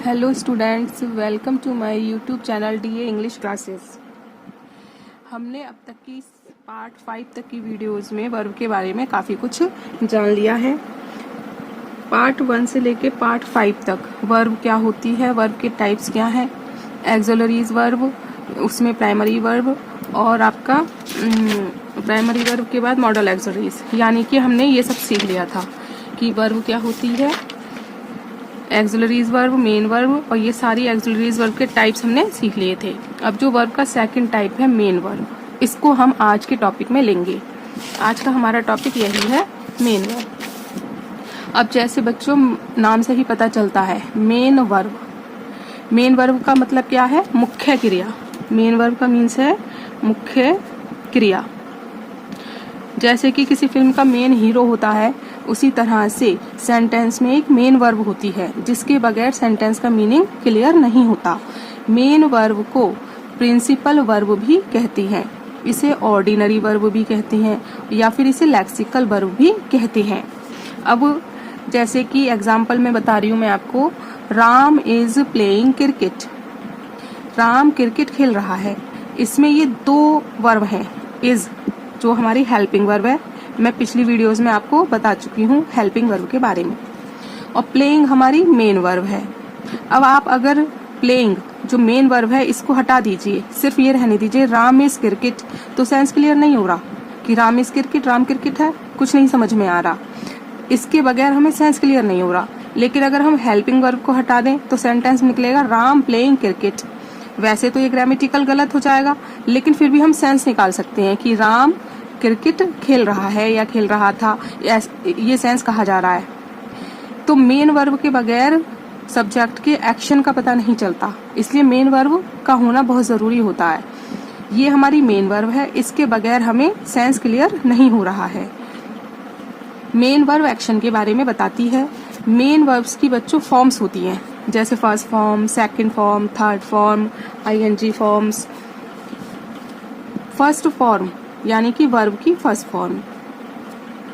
Hello students, welcome to my YouTube channel DA English classes. हमने अब तक की पार्ट 5 तक की वीडियोस में वर्ब के बारे में काफ़ी कुछ जान लिया है। पार्ट 1 से लेके पार्ट 5 तक वर्ब क्या होती है, वर्ब के टाइप्स क्या हैं, एक्सोलरीज वर्ब, उसमें प्राइमरी वर्ब और आपका प्राइमरी वर्ब के बाद मॉडल एक्सोलरीज, यानी कि हमने ये सब सीख लिया था कि वर्ब क्या होती है, एक्सुलरीज वर्ब, मेन वर्ब, और ये सारी एक्सुलरीज वर्ब के टाइप्स हमने सीख लिए थे। अब जो वर्ब का सेकंड टाइप है मेन वर्ब, इसको हम आज के टॉपिक में लेंगे। आज का हमारा टॉपिक यही है, मेन वर्ब। अब जैसे बच्चों नाम से ही पता चलता है, मेन वर्ब। मेन वर्ब का मतलब क्या है? मुख्य क्रिया। मेन वर्ब का मीन्स है मुख्य क्रिया। जैसे कि किसी फिल्म का मेन हीरो होता है, उसी तरह से सेंटेंस में एक मेन वर्ब होती है, जिसके बगैर सेंटेंस का मीनिंग क्लियर नहीं होता। मेन वर्ब को प्रिंसिपल वर्ब भी कहती हैं, इसे ऑर्डिनरी वर्ब भी कहते हैं, या फिर इसे लेक्सिकल वर्ब भी कहते हैं। अब जैसे कि एग्जाम्पल में बता रही हूँ मैं आपको, Ram is playing cricket. Ram cricket खेल रहा है। इसमें ये दो वर्ब हैं, इज जो हमारी हेल्पिंग वर्ब है, मैं पिछली वीडियोस में आपको बता चुकी हूँ हेल्पिंग वर्ब के बारे में, और प्लेइंग हमारी मेन वर्ब है। अब आप अगर प्लेइंग जो मेन वर्ब है इसको हटा दीजिए, सिर्फ ये रहने दीजिए राम इज क्रिकेट, तो सेंस क्लियर नहीं हो रहा कि Ram is cricket, Ram cricket है, कुछ नहीं समझ में आ रहा, इसके बगैर हमें सेंस क्लियर नहीं हो रहा। लेकिन अगर हम हेल्पिंग वर्ब को हटा दें तो सेंटेंस निकलेगा राम प्लेइंग क्रिकेट। वैसे तो ये ग्रामेटिकल गलत हो जाएगा, लेकिन फिर भी हम सेंस निकाल सकते हैं कि राम क्रिकेट खेल रहा है या खेल रहा था, ये सेंस कहा जा रहा है। तो मेन वर्ब के बगैर सब्जेक्ट के एक्शन का पता नहीं चलता, इसलिए मेन वर्ब का होना बहुत जरूरी होता है। ये हमारी मेन वर्ब है, इसके बगैर हमें सेंस क्लियर नहीं हो रहा है। मेन वर्ब एक्शन के बारे में बताती है। मेन वर्ब्स की बच्चों फॉर्म्स होती हैं, जैसे first form, second form, third form, ING forms. First form यानी कि वर्ब की फर्स्ट फॉर्म,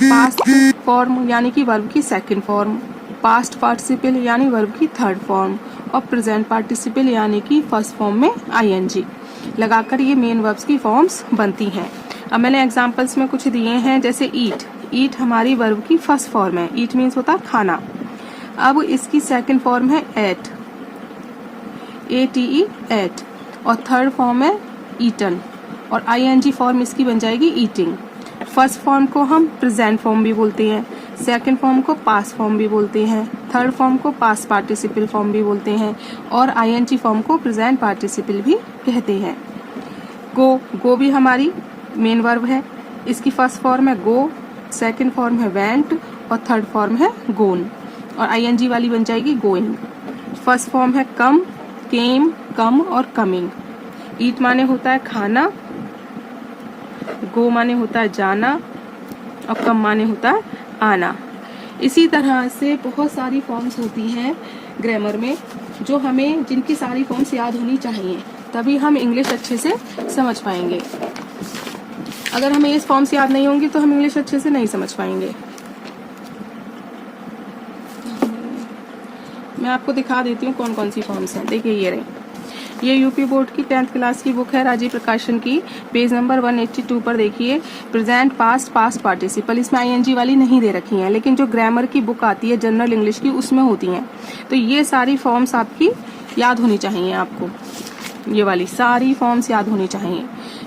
पास्ट फॉर्म यानी कि वर्ब की सेकंड फॉर्म, पास्ट पार्टिसिपल यानी वर्ब की थर्ड फॉर्म, और प्रेजेंट पार्टिसिपल यानी कि फर्स्ट फॉर्म में आईएनजी लगाकर ये मेन वर्ब्स की फॉर्म्स बनती हैं। अब मैंने एग्जांपल्स में कुछ दिए हैं, जैसे ईट। ईट हमारी वर्ब की फर्स्ट फॉर्म है, ईट मीन्स होता है खाना। अब इसकी सेकंड फॉर्म है एट, ATE एट, और थर्ड फॉर्म है ईटन, और आईएनजी फॉर्म इसकी बन जाएगी ईटिंग। फर्स्ट फॉर्म को हम प्रेजेंट फॉर्म भी बोलते हैं, सेकंड फॉर्म को पास्ट फॉर्म भी बोलते हैं, थर्ड फॉर्म को पास्ट पार्टिसिपल फॉर्म भी बोलते हैं, और आईएनजी फॉर्म को प्रेजेंट पार्टिसिपल भी कहते हैं। गो भी हमारी मेन वर्ब है, इसकी फर्स्ट फॉर्म है गो, सेकंड फॉर्म है वेंट, और थर्ड फॉर्म है गोन, और आईएनजी वाली बन जाएगी गोइंग। फर्स्ट फॉर्म है कम, केम, कम और कमिंग। ईट माने होता है खाना, गो माने होता है जाना, और कम माने होता है आना। इसी तरह से बहुत सारी फॉर्म्स होती हैं ग्रामर में, जो हमें जिनकी सारी फॉर्म्स याद होनी चाहिए, तभी हम इंग्लिश अच्छे से समझ पाएंगे। अगर हमें ये फॉर्म्स याद नहीं होंगी तो हम इंग्लिश अच्छे से नहीं समझ पाएंगे। मैं आपको दिखा देती हूँ कौन कौन सी फॉर्म्स हैं। देखिए ये रही, ये यूपी बोर्ड की 10th क्लास की बुक है, राजीव प्रकाशन की, पेज नंबर 182 पर देखिए, प्रेजेंट, पास्ट, पास्ट पार्टिसिपल। इसमें आईएनजी वाली नहीं दे रखी हैं, लेकिन जो ग्रामर की बुक आती है जनरल इंग्लिश की, उसमें होती हैं। तो ये सारी फॉर्म्स आपकी याद होनी चाहिए, आपको ये वाली सारी फॉर्म्स याद होनी चाहिए।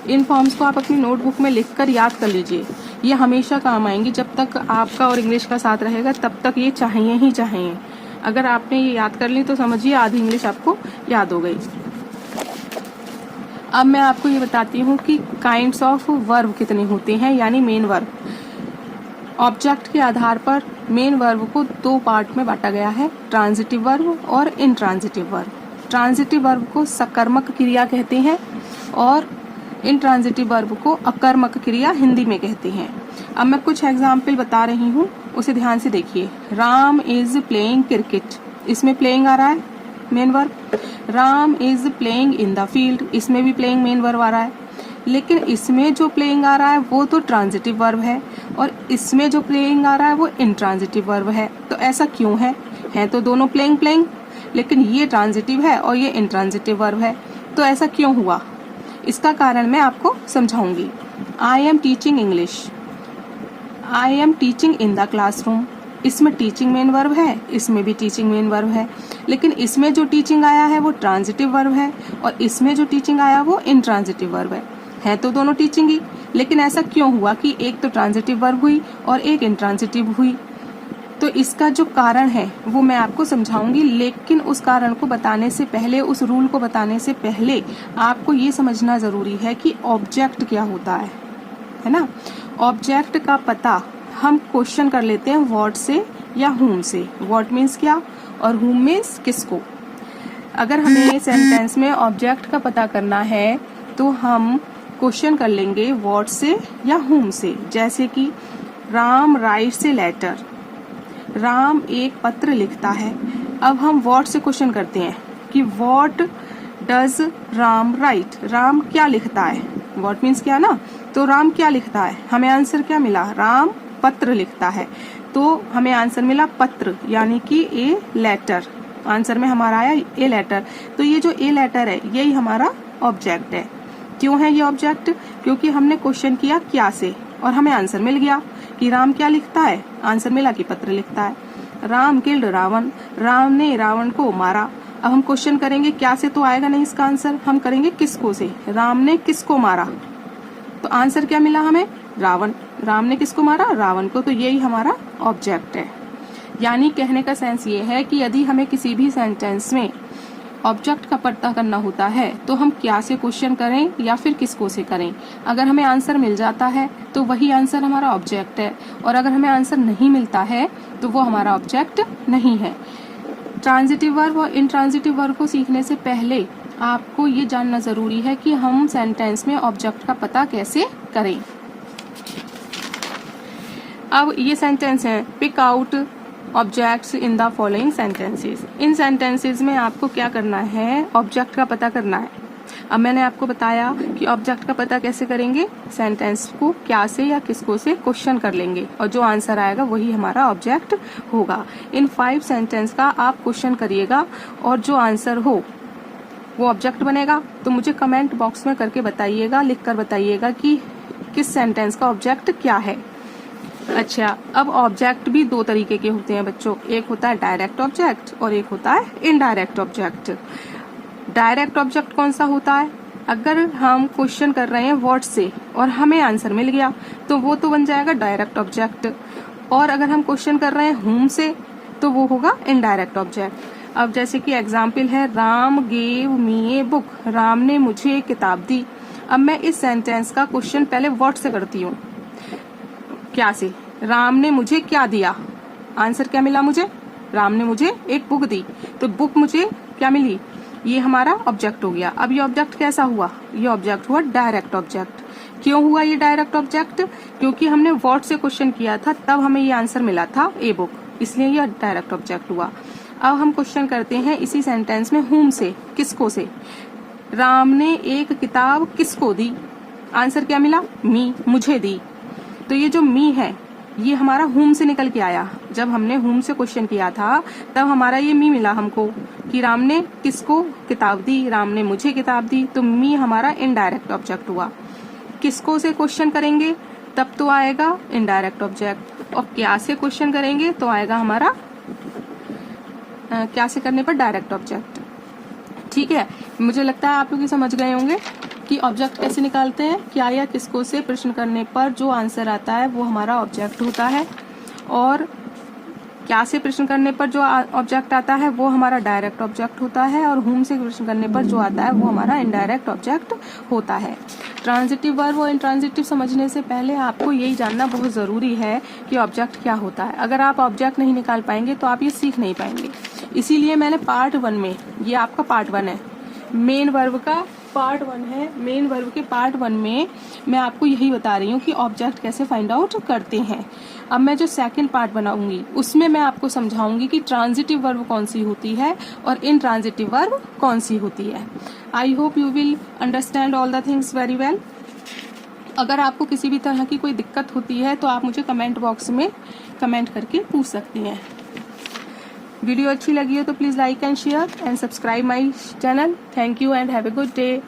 इन फॉर्म्स को आप अपनी नोटबुक में लिखकर याद कर लीजिए, ये हमेशा काम आएंगी। जब तक आपका और इंग्लिश का साथ रहेगा तब तक ये चाहिए ही चाहिए। अगर आपने ये याद कर ली तो समझिए आधी इंग्लिश आपको याद हो गई। अब मैं आपको ये बताती हूँ कि काइंड्स ऑफ वर्ब कितने होते हैं, यानी मेन वर्ब। ऑब्जेक्ट के आधार पर मेन वर्ब को दो पार्ट में बांटा गया है, ट्रांजिटिव वर्ब और इनट्रांजिटिव वर्ब। ट्रांजिटिव वर्ब को सकर्मक क्रिया कहते हैं, और इनट्रांजिटिव वर्ब को अकर्मक क्रिया हिंदी में कहते हैं। अब मैं कुछ एग्जाम्पल बता रही हूँ, उसे ध्यान से देखिए। राम इज प्लेइंग क्रिकेट, इसमें प्लेइंग आ रहा है main verb. Ram is playing in the field, इसमें भी प्लेइंग मेन वर्ब आ रहा है, लेकिन इसमें जो प्लेइंग आ रहा है वो तो ट्रांजिटिव वर्ब है, और इसमें जो प्लेइंग आ रहा है वो इनट्रांजिटिव वर्ब है। तो ऐसा क्यों है? तो दोनों प्लेइंग प्लेइंग, लेकिन ये ट्रांजिटिव है और ये इंट्रांजिटिव वर्ब है। तो ऐसा क्यों हुआ, इसका कारण मैं आपको समझाऊंगी। I am teaching English, I am teaching in the classroom, इसमें टीचिंग मेन वर्ब है, इसमें भी टीचिंग मेन वर्ब है, लेकिन इसमें जो टीचिंग आया है वो ट्रांजिटिव वर्ब है और इसमें जो टीचिंग आया वो इंट्रांजिटिव वर्ब है तो दोनों टीचिंग ही। लेकिन ऐसा क्यों हुआ कि एक तो ट्रांजिटिव वर्ब हुई और एक इंट्रांजिटिव हुई? तो इसका जो कारण है वो मैं आपको समझाऊंगी, लेकिन उस कारण को बताने से पहले, उस रूल को बताने से पहले आपको ये समझना जरूरी है कि ऑब्जेक्ट क्या होता है ना। ऑब्जेक्ट का पता हम क्वेश्चन कर लेते हैं व्हाट से या whom से। व्हाट मीन्स क्या और whom मीन्स किसको। अगर हमें सेंटेंस में ऑब्जेक्ट का पता करना है तो हम क्वेश्चन कर लेंगे व्हाट से या whom से। जैसे कि Ram writes a letter, Ram एक पत्र लिखता है। अब हम व्हाट से क्वेश्चन करते हैं कि what does Ram right, Ram क्या लिखता है। व्हाट मीन्स क्या ना, तो राम क्या लिखता है, हमें आंसर क्या मिला, राम पत्र लिखता है। तो हमें आंसर मिला पत्र, यानी कि ए लेटर। आंसर में हमारा आया ए लेटर। तो ये जो ए लेटर है यही हमारा ऑब्जेक्ट है। क्यों है ये ऑब्जेक्ट? क्योंकि हमने क्वेश्चन किया क्या से और हमें आंसर मिल गया कि राम क्या लिखता है, आंसर मिला कि पत्र लिखता है। राम किल्ड रावण, राम ने रावण को मारा। अब हम क्वेश्चन करेंगे क्या से तो आएगा नहीं इसका आंसर, हम करेंगे किसको से। राम ने किसको मारा, तो आंसर क्या मिला हमें, रावण। राम ने किसको मारा, रावण को। तो यही हमारा ऑब्जेक्ट है। यानी कहने का सेंस ये है कि यदि हमें किसी भी सेंटेंस में ऑब्जेक्ट का पता करना होता है तो हम क्या से क्वेश्चन करें या फिर किसको से करें। अगर हमें आंसर मिल जाता है तो वही आंसर हमारा ऑब्जेक्ट है, और अगर हमें आंसर नहीं मिलता है तो वो हमारा ऑब्जेक्ट नहीं है। ट्रांजिटिव वर्ब और इंट्रांजिटिव वर्ब को सीखने से पहले आपको ये जानना जरूरी है कि हम सेंटेंस में ऑब्जेक्ट का पता कैसे करें। अब ये सेंटेंस है, pick out objects in the following sentences. इन सेंटेंसेस में आपको क्या करना है, ऑब्जेक्ट का पता करना है। अब मैंने आपको बताया कि ऑब्जेक्ट का पता कैसे करेंगे, सेंटेंस को क्या से या किसको से क्वेश्चन कर लेंगे और जो आंसर आएगा वही हमारा ऑब्जेक्ट होगा। इन 5 सेंटेंस का आप क्वेश्चन करिएगा और जो आंसर हो वो ऑब्जेक्ट बनेगा। तो मुझे कमेंट बॉक्स में करके बताइएगा, लिख कर बताइएगा कि किस सेंटेंस का ऑब्जेक्ट क्या है। अच्छा, अब ऑब्जेक्ट भी 2 तरीके के होते हैं बच्चों, एक होता है डायरेक्ट ऑब्जेक्ट और एक होता है इनडायरेक्ट ऑब्जेक्ट। डायरेक्ट ऑब्जेक्ट कौन सा होता है, अगर हम क्वेश्चन कर रहे हैं व्हाट से और हमें आंसर मिल गया तो वो तो बन जाएगा डायरेक्ट ऑब्जेक्ट, और अगर हम क्वेश्चन कर रहे हैं whom से तो वो होगा इनडायरेक्ट ऑब्जेक्ट। अब जैसे कि एग्जाम्पल है, Ram gave me a book, Ram ने मुझे एक किताब दी। अब मैं इस सेंटेंस का क्वेश्चन पहले व्हाट से करती हूँ, क्या से। राम ने मुझे क्या दिया, आंसर क्या मिला मुझे, राम ने मुझे एक बुक दी। तो बुक मुझे क्या मिली, ये हमारा ऑब्जेक्ट हो गया। अब ये ऑब्जेक्ट कैसा हुआ, ये ऑब्जेक्ट हुआ डायरेक्ट ऑब्जेक्ट। क्यों हुआ ये डायरेक्ट ऑब्जेक्ट, क्योंकि हमने व्हाट से क्वेश्चन किया था तब हमें ये आंसर मिला था ए बुक, इसलिए ये डायरेक्ट ऑब्जेक्ट हुआ। अब हम क्वेश्चन करते हैं इसी सेंटेंस में whom से, किसको से। राम ने एक किताब किसको दी, आंसर क्या मिला, मी, मुझे दी। तो ये जो मी है ये हमारा whom से निकल के आया। जब हमने whom से क्वेश्चन किया था तब हमारा ये मी मिला हमको कि राम ने किसको किताब दी, राम ने मुझे किताब दी। तो मी हमारा इनडायरेक्ट ऑब्जेक्ट हुआ। किसको से क्वेश्चन करेंगे तब तो आएगा इनडायरेक्ट ऑब्जेक्ट, और क्या से क्वेश्चन करेंगे तो आएगा हमारा क्या से करने पर डायरेक्ट ऑब्जेक्ट। ठीक है, मुझे लगता है आप लोग ये समझ गए होंगे कि ऑब्जेक्ट कैसे निकालते हैं। क्या या किसको से प्रश्न करने पर जो आंसर आता है वो हमारा ऑब्जेक्ट होता है, और क्या से प्रश्न करने पर जो ऑब्जेक्ट आता है वो हमारा डायरेक्ट ऑब्जेक्ट होता है, और whom से प्रश्न करने पर जो आता है वो हमारा इनडायरेक्ट ऑब्जेक्ट होता है। ट्रांजिटिव वर्ब और इंट्रांजिटिव समझने से पहले आपको यही जानना बहुत जरूरी है कि ऑब्जेक्ट क्या होता है। अगर आप ऑब्जेक्ट नहीं निकाल पाएंगे तो आप ये सीख नहीं पाएंगे। इसीलिए मैंने पार्ट 1 में, ये आपका पार्ट 1 है, मेन वर्ब का पार्ट 1 है, मेन वर्ब के पार्ट 1 में मैं आपको यही बता रही हूँ कि ऑब्जेक्ट कैसे फाइंड आउट करते हैं। अब मैं जो सेकंड पार्ट बनाऊंगी उसमें मैं आपको समझाऊंगी कि ट्रांजिटिव वर्ब कौन सी होती है और इनट्रांजिटिव वर्ब कौन सी होती है। I hope you will understand all the things very well. अगर आपको किसी भी तरह की कोई दिक्कत होती है तो आप मुझे कमेंट बॉक्स में कमेंट करके पूछ सकती हैं। वीडियो अच्छी लगी हो तो please like and share and subscribe my channel. Thank you and have a good day.